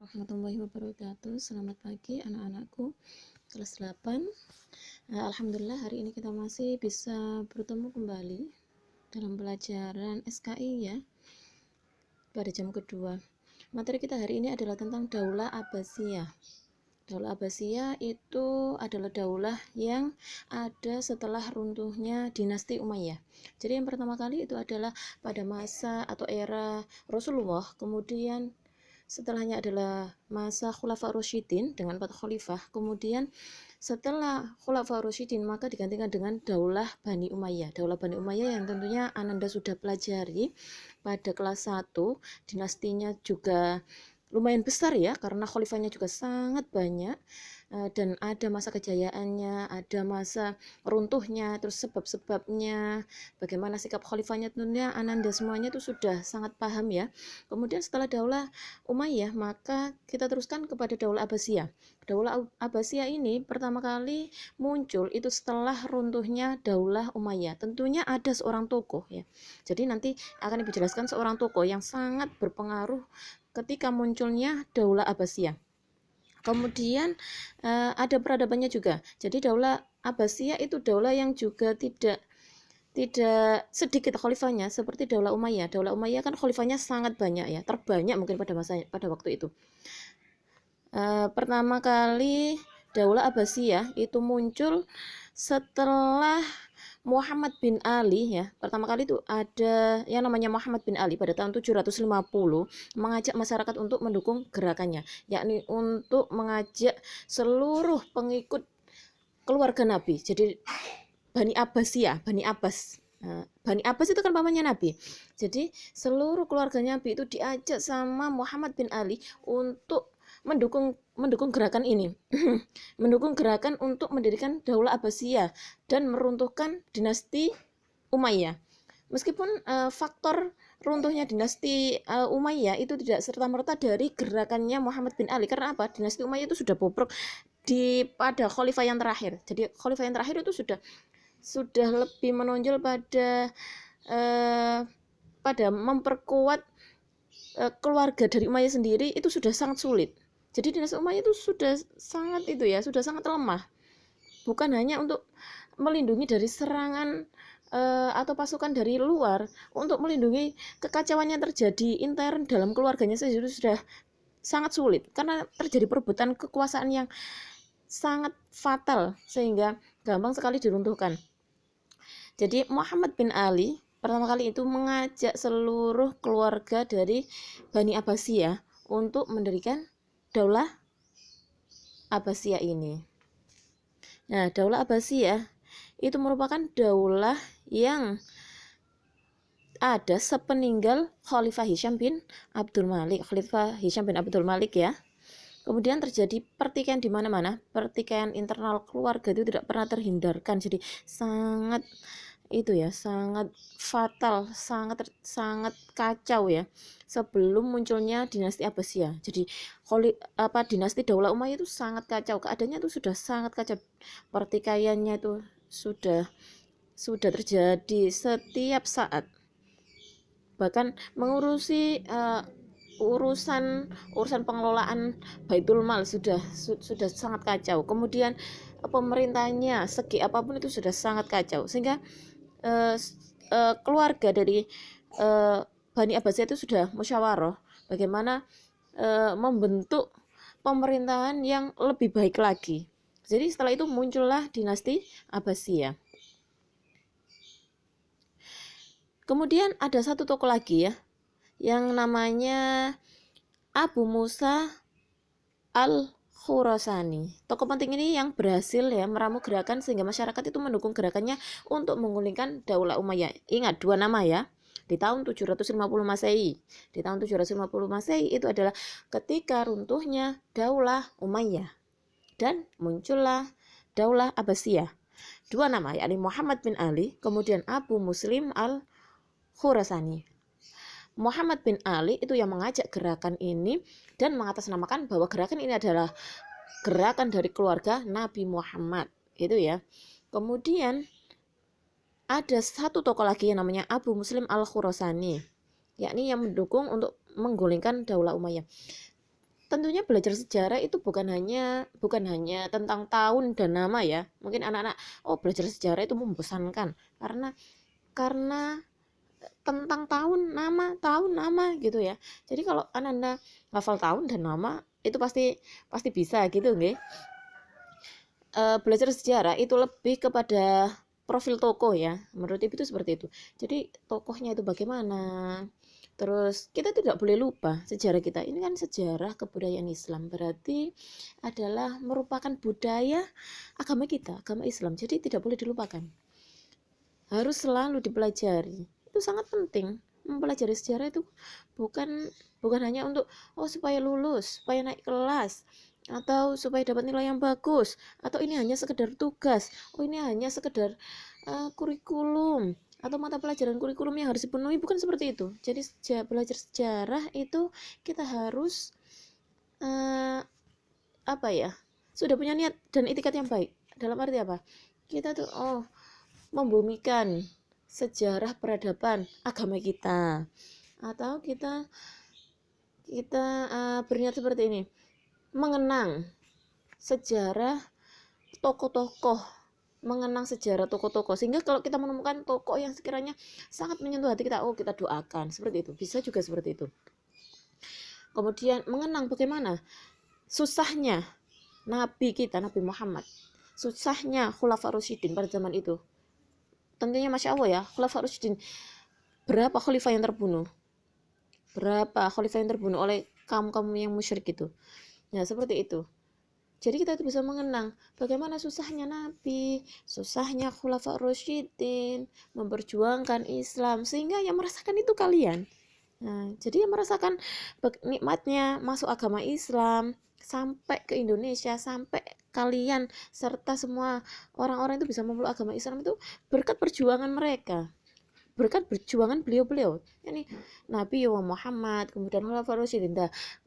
Warahmatullahi wabarakatuh. Selamat pagi anak-anakku kelas 8. Alhamdulillah hari ini kita masih bisa bertemu kembali dalam pelajaran SKI ya, pada jam kedua. Materi kita hari ini adalah tentang Daulah Abbasiyah. Daulah Abbasiyah itu adalah daulah yang ada setelah runtuhnya dinasti Umayyah. Jadi yang pertama kali itu adalah pada masa atau era Rasulullah, kemudian setelahnya adalah masa Khulafa Rasyidin dengan 4 khalifah. Kemudian setelah Khulafa Rasyidin maka digantikan dengan Daulah Bani Umayyah. Daulah Bani Umayyah yang tentunya Ananda sudah pelajari pada kelas 1. Dinastinya juga lumayan besar ya, karena khalifahnya juga sangat banyak. Dan ada masa kejayaannya, ada masa runtuhnya, terus sebab-sebabnya, bagaimana sikap khalifahnya, tentunya Ananda semuanya itu sudah sangat paham ya. Kemudian setelah Daulah Umayyah maka kita teruskan kepada Daulah Abbasiyah. Daulah Abbasiyah ini pertama kali muncul itu setelah runtuhnya Daulah Umayyah. Tentunya ada seorang tokoh ya. Jadi nanti akan Ibu jelaskan seorang tokoh yang sangat berpengaruh ketika munculnya Daulah Abbasiyah. Kemudian ada peradabannya juga. Jadi Daulah Abbasiyah itu daulah yang juga tidak sedikit khalifahnya seperti Daulah Umayyah. Daulah Umayyah kan khalifahnya sangat banyak ya, terbanyak mungkin pada waktu itu. Pertama kali Daulah Abbasiyah itu muncul setelah Muhammad bin Ali ya. Pertama kali itu ada yang namanya Muhammad bin Ali pada tahun 750 mengajak masyarakat untuk mendukung gerakannya, yakni untuk mengajak seluruh pengikut keluarga Nabi. Jadi Bani Abbasiyah, Bani Abbas. Bani Abbas itu kan pamannya Nabi. Jadi seluruh keluarga Nabi itu diajak sama Muhammad bin Ali untuk mendukung gerakan ini. Mendukung gerakan untuk mendirikan Daulah Abbasiyah dan meruntuhkan dinasti Umayyah. Meskipun faktor runtuhnya dinasti Umayyah itu tidak serta-merta dari gerakannya Muhammad bin Ali. Karena apa? Dinasti Umayyah itu sudah bobrok pada khalifah yang terakhir. Jadi khalifah yang terakhir itu sudah lebih menonjol pada memperkuat keluarga dari Umayyah sendiri, itu sudah sangat sulit. Jadi dinasti Umayyah itu sudah sangat lemah. Bukan hanya untuk melindungi dari serangan atau pasukan dari luar, untuk melindungi kekacauan yang terjadi intern dalam keluarganya sendiri sudah sangat sulit karena terjadi perebutan kekuasaan yang sangat fatal sehingga gampang sekali diruntuhkan. Jadi Muhammad bin Ali pertama kali itu mengajak seluruh keluarga dari Bani Abbasiyah untuk mendirikan Daulah Abbasiyah ini. Nah, Daulah Abbasiyah itu merupakan daulah yang ada sepeninggal Khalifah Hisham bin Abdul Malik. Khalifah Hisham bin Abdul Malik ya. Kemudian terjadi pertikaian di mana-mana. Pertikaian internal keluarga itu tidak pernah terhindarkan. Jadi sangat fatal, sangat kacau ya sebelum munculnya dinasti Abbasiyah. Jadi dinasti Daulah Umayyah itu sangat kacau, keadaannya itu sudah sangat kacau, pertikaiannya itu sudah terjadi setiap saat, bahkan mengurusi urusan pengelolaan Baitul Mal sudah sangat kacau. Kemudian pemerintahnya segi apapun itu sudah sangat kacau, sehingga keluarga dari Bani Abbasiyah itu sudah musyawarah bagaimana membentuk pemerintahan yang lebih baik lagi. Jadi setelah itu muncullah dinasti Abbasiyah. Kemudian ada satu tokoh lagi ya, yang namanya Abu Musa Al-Khurasani. Tokoh penting ini yang berhasil ya meramu gerakan sehingga masyarakat itu mendukung gerakannya untuk menggulingkan Daulah Umayyah. Ingat 2 nama ya. Di tahun 750 Masehi. Di tahun 750 Masehi itu adalah ketika runtuhnya Daulah Umayyah dan muncullah Daulah Abbasiyah. 2 nama, yakni Muhammad bin Ali, kemudian Abu Muslim Al-Khurasani. Muhammad bin Ali itu yang mengajak gerakan ini dan mengatasnamakan bahwa gerakan ini adalah gerakan dari keluarga Nabi Muhammad, gitu ya. Kemudian ada satu tokoh lagi yang namanya Abu Muslim Al-Khurasani, yakni yang mendukung untuk menggulingkan Daulah Umayyah. tentunya belajar sejarah itu bukan hanya tentang tahun dan nama ya. Mungkin anak-anak, oh belajar sejarah itu membosankan karena tentang tahun nama gitu ya. Jadi kalau anak-anak hafal tahun dan nama itu pasti pasti bisa gitu nggih. Belajar sejarah itu lebih kepada profil tokoh ya. Menurut Ibu itu seperti itu. Jadi tokohnya itu bagaimana. Terus kita tidak boleh lupa sejarah kita. Ini kan sejarah kebudayaan Islam. Berarti adalah merupakan budaya agama kita, agama Islam. Jadi tidak boleh dilupakan. Harus selalu dipelajari. Itu sangat penting. Mempelajari sejarah itu bukan hanya untuk supaya lulus, supaya naik kelas, atau supaya dapat nilai yang bagus, atau ini hanya sekedar tugas, ini hanya sekedar kurikulum atau mata pelajaran kurikulum yang harus dipenuhi, bukan seperti itu. Jadi belajar sejarah itu kita harus sudah punya niat dan itikat yang baik. Dalam arti apa? Kita tuh membumikan sejarah peradaban agama kita, atau kita berniat seperti ini, mengenang sejarah tokoh-tokoh, sehingga kalau kita menemukan tokoh yang sekiranya sangat menyentuh hati kita, kita doakan, seperti itu. Bisa juga seperti itu. Kemudian mengenang bagaimana susahnya Nabi kita, Nabi Muhammad, susahnya Khulafaur Rasyidin pada zaman itu. Tentunya Masya Allah ya, Khulafaur Rasyidin, berapa khalifah yang terbunuh? Berapa khalifah yang terbunuh oleh kaum-kaum yang musyrik itu? Nah, seperti itu. Jadi kita itu bisa mengenang bagaimana susahnya Nabi, susahnya Khulafaur Rasyidin memperjuangkan Islam, sehingga yang merasakan itu kalian. Nah, jadi yang merasakan nikmatnya masuk agama Islam sampai ke Indonesia, sampai kalian serta semua orang-orang itu bisa memeluk agama Islam itu berkat perjuangan mereka, berkat perjuangan beliau-beliau. Yani Nabi Muhammad, kemudian Khulafaur Rasyidin.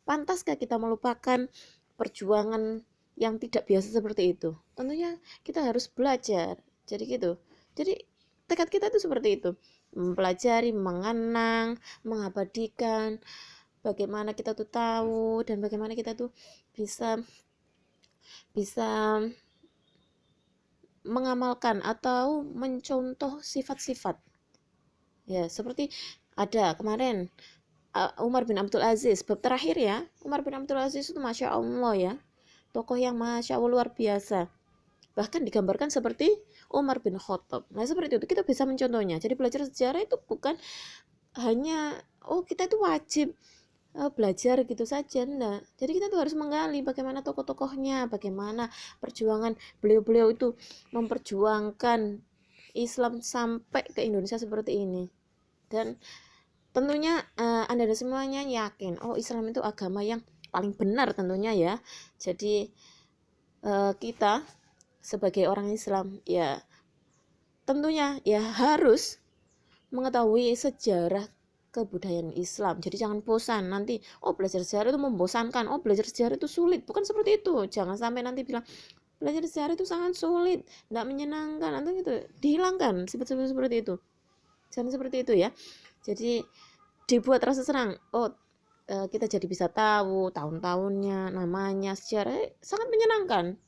Pantaskah kita melupakan perjuangan yang tidak biasa seperti itu? Tentunya kita harus belajar. Jadi gitu. Jadi tekad kita itu seperti itu. Mempelajari, mengenang, mengabadikan bagaimana kita tuh tahu dan bagaimana kita tuh bisa mengamalkan atau mencontoh sifat-sifat. Ya, seperti ada kemarin Umar bin Abdul Aziz, bab terakhir ya. Umar bin Abdul Aziz itu Masya Allah ya, tokoh yang Masya Allah luar biasa. Bahkan digambarkan seperti Umar bin Khattab. Nah, seperti itu kita bisa mencontohnya. Jadi belajar sejarah itu bukan hanya kita itu wajib belajar gitu saja, enggak. Jadi kita tuh harus menggali bagaimana tokoh-tokohnya, bagaimana perjuangan beliau-beliau itu memperjuangkan Islam sampai ke Indonesia seperti ini. Dan tentunya Anda dan semuanya yakin Islam itu agama yang paling benar tentunya ya. Jadi kita sebagai orang Islam ya tentunya ya harus mengetahui sejarah kebudayaan Islam. Jadi jangan bosan nanti belajar sejarah itu membosankan, belajar sejarah itu sulit. Bukan seperti itu. Jangan sampai nanti bilang belajar sejarah itu sangat sulit, tidak menyenangkan, nanti gitu dihilangkan sifat-sifat seperti itu. Jangan seperti itu ya. Jadi dibuat rasa senang. Kita jadi bisa tahu tahun-tahunnya, namanya, sejarah sangat menyenangkan.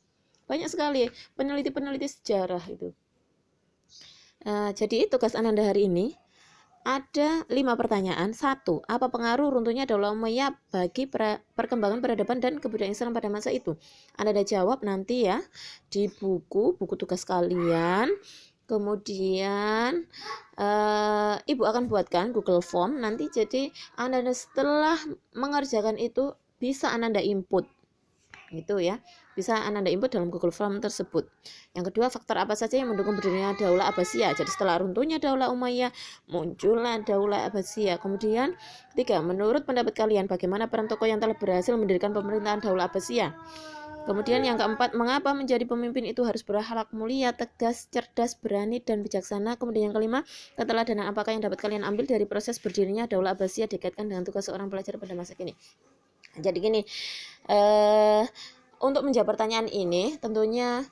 Banyak sekali peneliti-peneliti sejarah itu. Jadi tugas Ananda hari ini ada 5 pertanyaan. 1. Apa pengaruh runtuhnya Daulah Umayyah bagi perkembangan peradaban dan kebudayaan Islam pada masa itu? Anda jawab nanti ya di buku tugas kalian. Kemudian Ibu akan buatkan Google Form nanti. Jadi Anda setelah mengerjakan itu bisa Anda input gitu ya, bisa Anda input dalam Google Form tersebut. Yang kedua, faktor apa saja yang mendukung berdirinya Daulah Abbasiyah? Jadi setelah runtuhnya Daulah Umayyah muncullah Daulah Abbasiyah. Kemudian ketiga, menurut pendapat kalian bagaimana peran tokoh yang telah berhasil mendirikan pemerintahan Daulah Abbasiyah? Kemudian yang keempat, mengapa menjadi pemimpin itu harus berakhlak mulia, tegas, cerdas, berani, dan bijaksana? Kemudian yang kelima, keteladanan apakah yang dapat kalian ambil dari proses berdirinya Daulah Abbasiyah dikaitkan dengan tugas seorang pelajar pada masa kini? Jadi gini, untuk menjawab pertanyaan ini tentunya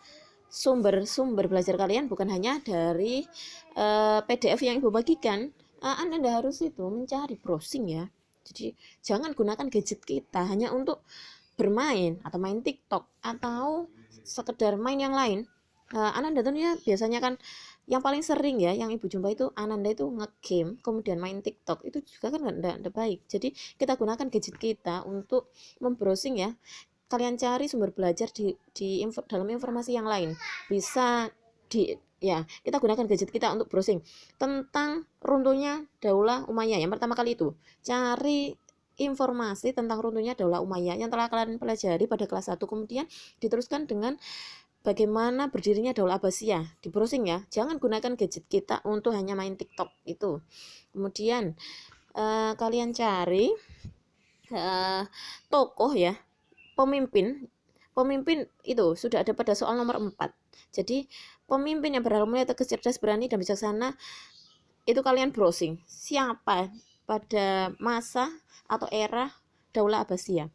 sumber belajar kalian bukan hanya dari PDF yang Ibu bagikan. Anda harus itu mencari browsing ya. Jadi jangan gunakan gadget kita hanya untuk bermain atau main TikTok atau sekedar main yang lain. Ananda tentunya biasanya kan yang paling sering ya yang ibu jumpa itu Ananda itu nge-game kemudian main TikTok, itu juga kan enggak baik. Jadi kita gunakan gadget kita untuk membrowsing ya. Kalian cari sumber belajar dalam informasi yang lain. Bisa ya, kita gunakan gadget kita untuk browsing tentang runtuhnya Daulah Umayyah. Yang pertama kali itu cari informasi tentang runtuhnya Daulah Umayyah yang telah kalian pelajari pada kelas 1, kemudian diteruskan dengan bagaimana berdirinya Daulah Abbasiyah, di browsing ya. Jangan gunakan gadget kita untuk hanya main TikTok itu. Kemudian kalian cari tokoh ya, pemimpin itu sudah ada pada soal nomor 4. Jadi pemimpin yang berharmoni atau cerdas, berani dan bijaksana itu kalian browsing siapa pada masa atau era Daulah Abbasiyah.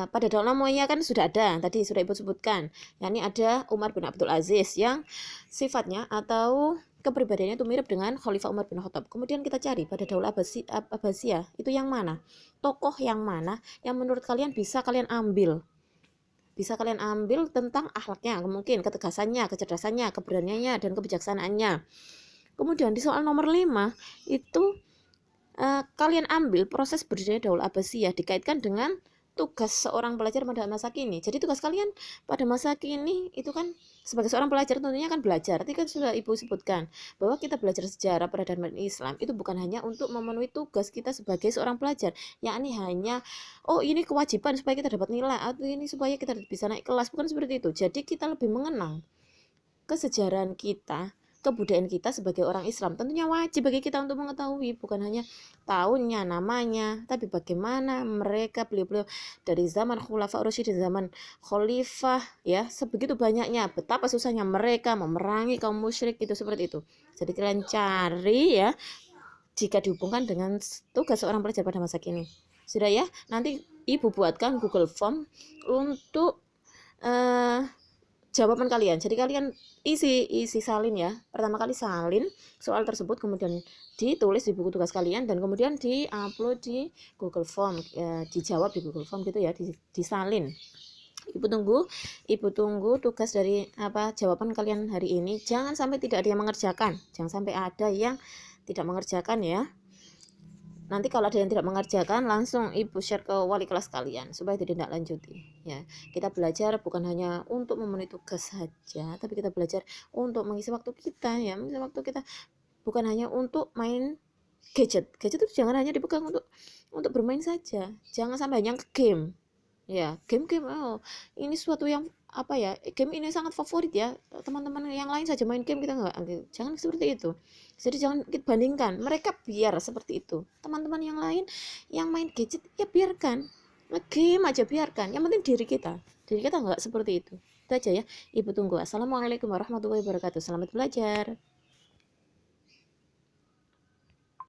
Pada Daulah Umayyah kan sudah ada, tadi sudah ibu sebutkan, yakni ada Umar bin Abdul Aziz yang sifatnya atau kepribadiannya itu mirip dengan Khalifah Umar bin Khattab. Kemudian kita cari pada Daulah Abbasiyah itu yang mana, tokoh yang mana yang menurut kalian bisa kalian ambil tentang akhlaknya, mungkin ketegasannya, kecerdasannya, keberaniannya, dan kebijaksanaannya. Kemudian di soal nomor 5 itu kalian ambil proses berdirinya Daulah Abbasiyah dikaitkan dengan tugas seorang pelajar pada masa kini. Jadi tugas kalian pada masa kini itu kan sebagai seorang pelajar tentunya kan belajar. Tadi kan sudah ibu sebutkan bahwa kita belajar sejarah peradaban Islam itu bukan hanya untuk memenuhi tugas kita sebagai seorang pelajar, yakni hanya ini kewajiban supaya kita dapat nilai atau ini supaya kita bisa naik kelas, bukan seperti itu. Jadi kita lebih mengenang kesejarahan kita, kebudayaan kita sebagai orang Islam. Tentunya wajib bagi kita untuk mengetahui, bukan hanya tahunnya, namanya, tapi bagaimana mereka beliau-beliau dari zaman Khulafa Rasyidin, zaman Khalifah ya, sebegitu banyaknya, betapa susahnya mereka memerangi kaum musyrik, itu seperti itu. Jadi kalian cari ya jika dihubungkan dengan tugas seorang pelajar pada masa kini. Sudah ya, nanti ibu buatkan Google Form untuk jawaban kalian. Jadi kalian isi salin ya. Pertama kali salin soal tersebut, kemudian ditulis di buku tugas kalian dan kemudian di-upload di Google Form, dijawab di Google Form gitu ya, disalin. Ibu tunggu tugas dari jawaban kalian hari ini. Jangan sampai tidak ada yang mengerjakan. Jangan sampai ada yang tidak mengerjakan ya. Nanti kalau ada yang tidak mengerjakan, langsung ibu share ke wali kelas kalian supaya tidak lanjuti ya. Kita belajar bukan hanya untuk memenuhi tugas saja, tapi kita belajar untuk mengisi waktu kita ya. Mengisi waktu kita bukan hanya untuk main gadget itu jangan hanya dipegang untuk bermain saja. Jangan sampai hanya ke game ya. Game ini suatu yang game ini sangat favorit ya, teman-teman yang lain saja main game, kita enggak. Jangan seperti itu. Jadi jangan kita bandingkan mereka, biar seperti itu. Teman-teman yang lain yang main gadget ya biarkan, game aja biarkan, yang penting diri kita enggak seperti itu. Itu aja ya, ibu tunggu. Assalamualaikum warahmatullahi wabarakatuh, selamat belajar.